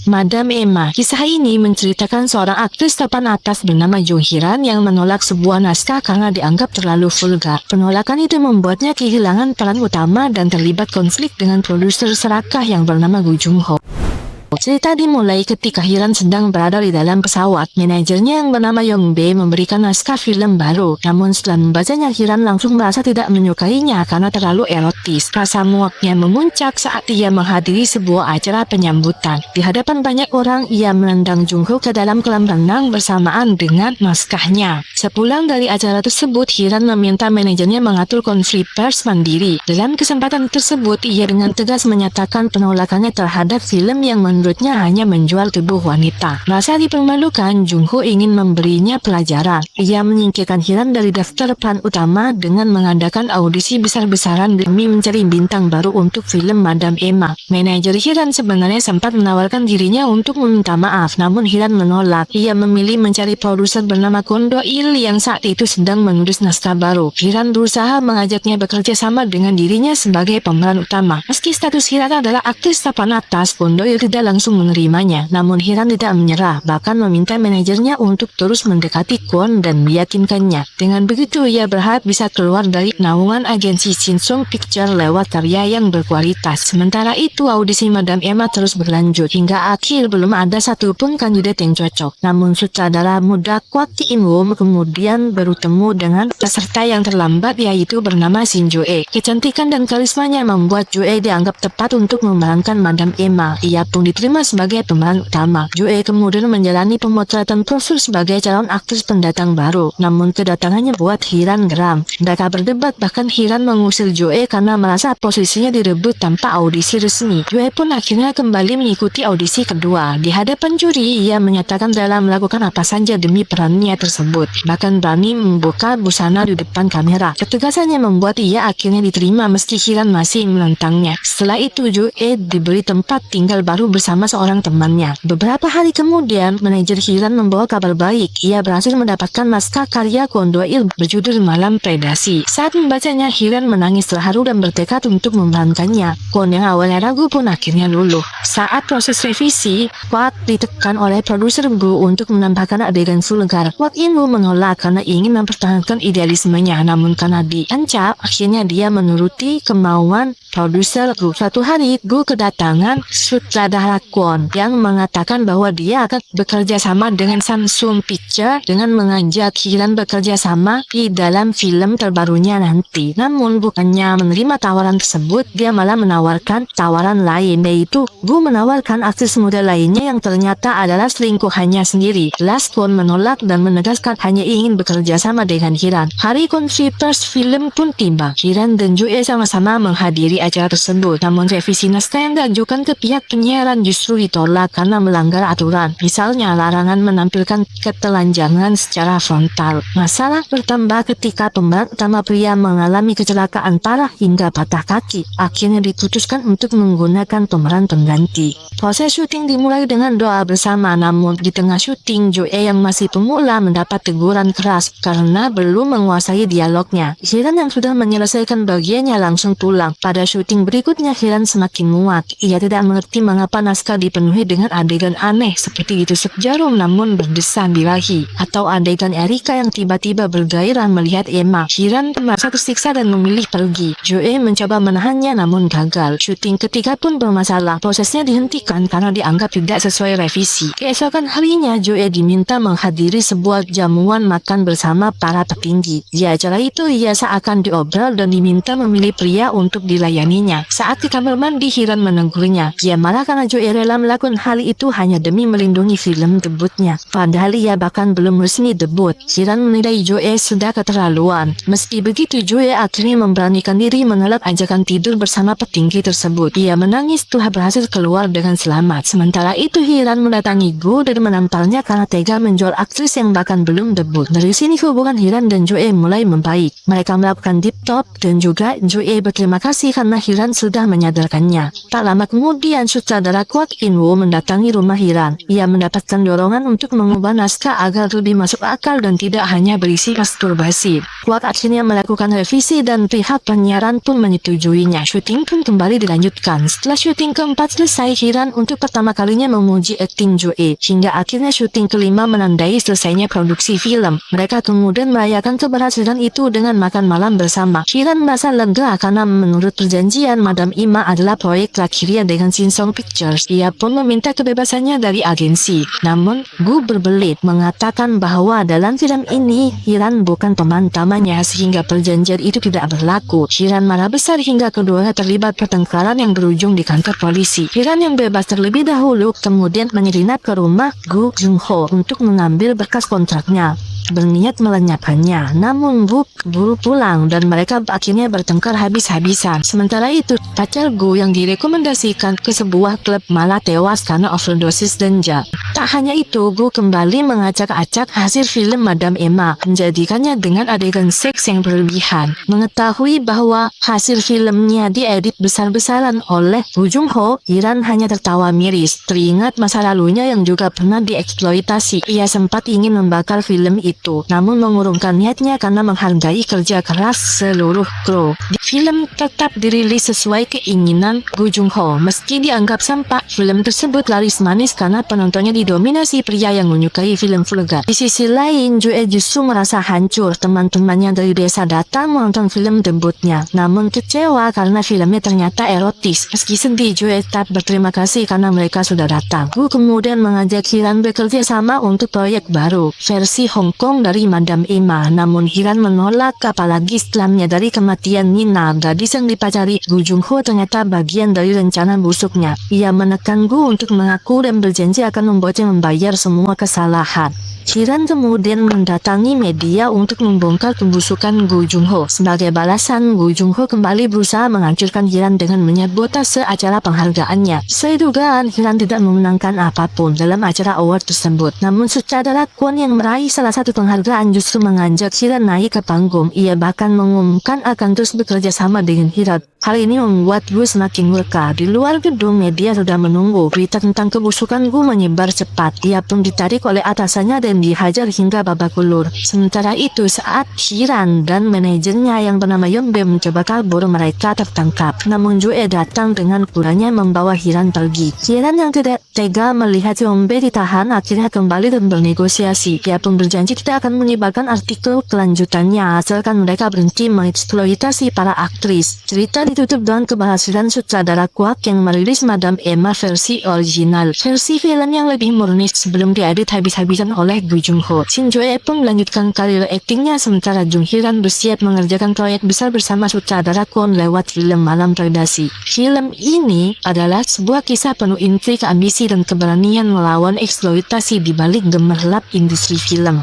Madam Emma. Kisah ini menceritakan seorang aktris papan atas bernama Jung Hee-ran yang menolak sebuah naskah karena dianggap terlalu vulgar. Penolakan itu membuatnya kehilangan peran utama dan terlibat konflik dengan produser serakah yang bernama Gu Jung Ho. Cerita dimulai ketika Hee-ran sedang berada di dalam pesawat. Manajernya yang bernama Yong Bae memberikan naskah film baru. Namun setelah membacanya, Hee-ran langsung merasa tidak menyukainya karena terlalu erotis. Rasa muaknya memuncak saat ia menghadiri sebuah acara penyambutan. Di hadapan banyak orang, ia menendang Jung Ho ke dalam kolam renang bersamaan dengan naskahnya. Sepulang dari acara tersebut, Hee-ran meminta manajernya mengatur konferensi pers mandiri. Dalam kesempatan tersebut, ia dengan tegas menyatakan penolakannya terhadap film yang menurutnya hanya menjual tubuh wanita. Merasa dipermalukan, Jung Ho ingin memberinya pelajaran. Ia menyingkirkan Hee-ran dari daftar peran utama dengan mengadakan audisi besar-besaran demi mencari bintang baru untuk film Madam Emma. Manajer Hee-ran sebenarnya sempat menawarkan dirinya untuk meminta maaf, namun Hee-ran menolak. Ia memilih mencari produser bernama Kwon Do-il yang saat itu sedang menulis naskah baru. Hee-ran berusaha mengajaknya bekerja sama dengan dirinya sebagai pemeran utama. Meski status Hee-ran adalah aktris papan atas, Kwon Do-il tidak langsung menerimanya. Namun Hee-ran tidak menyerah, bahkan meminta manajernya untuk terus mendekati Kwon dan meyakinkannya. Dengan begitu, ia berharap bisa keluar dari naungan agensi Shinsung Picture lewat karya yang berkualitas. Sementara itu, audisi Madam Emma terus berlanjut. Hingga akhir belum ada satupun kandidat yang cocok. Namun sutradara muda Kwak Ki-in-woo kemudian bertemu dengan peserta yang terlambat, yaitu bernama Shin Jo-e. Kecantikan dan karismanya membuat Jo-e dianggap tepat untuk memerankan Madam Emma. Ia pun diterima sebagai pemeran utama. Jo-e kemudian menjalani pemotretan profil sebagai calon aktris pendatang baru. Namun kedatangannya buat Hee-ran geram. Mereka berdebat, bahkan Hee-ran mengusir Jo-e karena merasa posisinya direbut tanpa audisi resmi. Jo-e pun akhirnya kembali mengikuti audisi kedua. Di hadapan juri, ia menyatakan rela melakukan apa saja demi perannya tersebut. Bahkan berani membuka busana di depan kamera. Ketegasannya membuat ia akhirnya diterima meski Hee-ran masih menentangnya. Setelah itu, Jo-e diberi tempat tinggal baru bersama seorang temannya. Beberapa hari kemudian, manajer Hee-ran membawa kabar baik. Ia berhasil mendapatkan naskah karya Kwon Do-il berjudul Malam Predasi. Saat membacanya, Hee-ran menangis terharu dan bertekad untuk memerankannya. Kwon yang awalnya ragu pun akhirnya luluh. Saat proses revisi, Kwak ditekan oleh produser Gu untuk menambahkan adegan vulgar. Kwak In-woo menolak karena ingin mempertahankan idealismenya, namun karena diancam, akhirnya dia menuruti kemauan produser Gu. Suatu hari, Gu kedatangan sutradara Kwon yang mengatakan bahwa dia akan bekerja sama dengan Samsung Picture dengan mengajak Hee-ran bekerja sama di dalam film terbarunya nanti. Namun bukannya menerima tawaran tersebut, dia malah menawarkan tawaran lain, yaitu Gu menawarkan aktris muda lainnya yang ternyata adalah selingkuhannya sendiri. Jelas Kwon menolak dan menegaskan hanya ingin bekerja sama dengan Hee-ran. Hari konferensi pers film pun tiba. Hee-ran dan Jo-e sama-sama menghadiri acara tersebut. Namun revisi naskah yang diajukan ke pihak penyiaran justru ditolak karena melanggar aturan. Misalnya larangan menampilkan ketelanjangan secara frontal. Masalah bertambah ketika pemeran utama pria mengalami kecelakaan parah hingga patah kaki. Akhirnya diputuskan untuk menggunakan pemeran pengganti. Proses syuting dimulai dengan doa bersama, namun di tengah syuting, Jo-e yang masih pemula mendapat teguran keras karena belum menguasai dialognya. Hee-ran yang sudah menyelesaikan bagiannya langsung pulang. Pada syuting berikutnya, Hee-ran semakin muak. Ia tidak mengerti mengapa naskah dipenuhi dengan adegan aneh seperti ditusuk jarum namun berdesan birahi, atau adegan Erika yang tiba-tiba bergairah melihat Emma. Hee-ran merasa tersiksa dan memilih pergi. Jo-e mencoba menahannya namun gagal. Syuting ketiga pun bermasalah. Prosesnya dihentikan karena dianggap tidak sesuai revisi. Keesokan harinya, Jo-e diminta menghadiri sebuah jamuan makan bersama para petinggi. Di acara itu, ia seakan diobrol dan diminta memilih pria untuk dilayaninya. Saat di kamar mandi, Hee-ran menegurnya. Ia marah karena Jo-e rela melakukan hal itu hanya demi melindungi film debutnya. Padahal ia bahkan belum resmi debut. Hee-ran menilai Jo-e sudah keterlaluan. Meski begitu, Jo-e akhirnya memberanikan diri menolak ajakan tidur bersama petinggi tersebut. Ia menangis setelah berhasil keluar dengan selamat. Sementara itu, Hee-ran mendatangi Gu dan menamparnya karena tega menjual aktris yang bahkan belum debut. Dari sini hubungan Hee-ran dan Jo-e mulai membaik. Mereka melakukan deep talk dan juga Jo-e berterima kasih karena karena Hiran sudah menyadarkannya. Tak lama kemudian sutradara Kwak In-woo mendatangi rumah Hiran. Ia mendapatkan dorongan untuk mengubah naskah agar lebih masuk akal dan tidak hanya berisi masturbasi. Kwak akhirnya melakukan revisi dan pihak penyiaran pun menyetujuinya. Syuting pun kembali dilanjutkan. Setelah syuting keempat selesai, Hiran untuk pertama kalinya memuji akting Jo-e. Hingga akhirnya syuting kelima menandai selesainya produksi film. Mereka kemudian merayakan keberhasilan itu dengan makan malam bersama. Hiran merasa lega karena menurut perjanjian Madam Ima adalah proyek terakhirnya dengan Shinsong Pictures. Ia pun meminta kebebasannya dari agensi. Namun, Gu berbelit mengatakan bahwa dalam film ini Hiran bukan teman utamanya sehingga perjanjian itu tidak berlaku. Hiran marah besar hingga keduanya terlibat pertengkaran yang berujung di kantor polisi. Hiran yang bebas terlebih dahulu kemudian menyelinap ke rumah Gu Jung-ho untuk mengambil berkas kontraknya, berniat melenyapkannya. Namun Gu buru pulang dan mereka akhirnya bertengkar habis-habisan. Sementara itu, pacar Gu yang direkomendasikan ke sebuah klub malah tewas karena overdosis ganja. Tak hanya itu, Gu kembali mengacak-acak hasil film Madam Emma, menjadikannya dengan adegan seks yang berlebihan. Mengetahui bahwa hasil filmnya diedit besar-besaran oleh Gu Jung-ho, Hiran hanya tertawa miris. Teringat masa lalunya yang juga pernah dieksploitasi. Ia sempat ingin membakar film itu, namun mengurungkan niatnya karena menghargai kerja keras seluruh kru. Film tetap dirilis sesuai keinginan Gu Jung-ho. Meski dianggap sampah, film tersebut laris manis karena penontonnya didominasi pria yang menyukai film vulgar. Di sisi lain, Jo-e justru merasa hancur. Teman-temannya dari desa datang menonton film debutnya, namun kecewa karena filmnya ternyata erotis. Meski sedih, Jo-e tetap berterima kasih karena mereka sudah datang. Gu kemudian mengajak Hiran bekerja sama untuk proyek baru, versi Hong Kong dari Madam Emma. Namun Hiran menolak, apalagi setelah menyadari kematian Nina, gadis yang dipacari Gu Jung-ho ternyata bagian dari rencana busuknya. Ia menekan Gu untuk mengaku dan berjanji akan membuatnya membayar semua kesalahan. Hiran kemudian mendatangi media untuk membongkar kebusukan Gu Jung-ho. Sebagai balasan, Gu Jung-ho kembali berusaha menghancurkan Hiran dengan menyabotase acara penghargaannya. Sesuai dugaan, Hiran tidak memenangkan apapun dalam acara award tersebut. Namun sutradara Kwon yang meraih salah satu penghargaan justru mengajak Hiran naik ke panggung. Ia bahkan mengumumkan akan terus bekerja sama dengan Hiran. Hal ini membuat Gu semakin murka. Di luar gedung, media sudah menunggu. Berita tentang kebusukan Gu menyebar cepat. Ia pun ditarik oleh atasannya dan dihajar hingga babak belur. Sementara itu, saat Hiran dan manajernya yang bernama Yongbe mencoba kabur, mereka tertangkap. Namun Jo-e datang dengan kurangnya membawa Hiran pergi. Hiran yang tidak tega melihat Yongbe ditahan akhirnya kembali dan bernegosiasi. Ia pun berjanji tidak akan menyebarkan artikel kelanjutannya asalkan mereka berhenti mengeksploitasi para aktris. Cerita ditutup dengan keberhasilan sutradara Kwak yang merilis Madam Emma versi original. Versi film yang lebih murni sebelum diedit habis-habisan oleh Gu Jung-ho. Shin Jo-e pun melanjutkan karir aktingnya sementara Jung Hiran bersiap mengerjakan proyek besar bersama sutradara Kwon lewat film Malam Predasi. Film ini adalah sebuah kisah penuh intrik, ambisi dan keberanian melawan eksploitasi di balik gemerlap industri film.